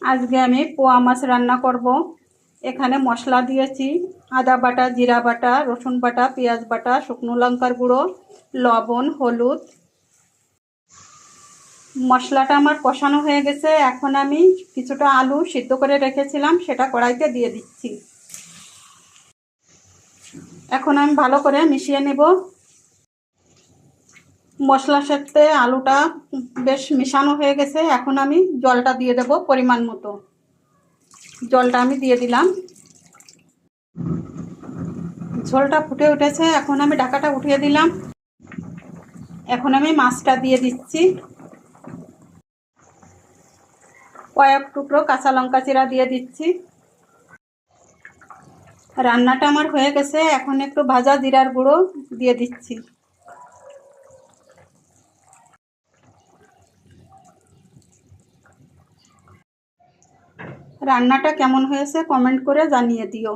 আজকে আমি পোয়া মাছ রান্না করব। এখানে মশলা দিয়েছি, আদা বাটা, জিরা বাটা, রসুন বাটা, পেঁয়াজ বাটা, শুকনো লঙ্কার গুঁড়ো, লবণ, হলুদ। মশলাটা আমার কষানো হয়ে গেছে। এখন আমি কিছুটা আলু সিদ্ধ করে রেখেছিলাম, সেটা কড়াইতে দিয়ে দিচ্ছি। এখন আমি ভালো করে মিশিয়ে নেব। মশলার সাথে আলুটা বেশ মিশানো হয়ে গেছে। এখন আমি জলটা দিয়ে দেব পরিমাণ মতো। জলটা আমি দিয়ে দিলাম। ঝোলটা ফুটে উঠেছে, এখন আমি ঢাকাটা উঠিয়ে দিলাম। এখন আমি মাছটা দিয়ে দিচ্ছি। কয়েক টুকরো কাঁচা লঙ্কা চিরা দিয়ে দিচ্ছি। রান্নাটা আমার হয়ে গেছে। এখন একটু ভাজা জিরার গুঁড়ো দিয়ে দিচ্ছি। রান্নাটা কেমন হয়েছে কমেন্ট করে জানিয়ে দিও।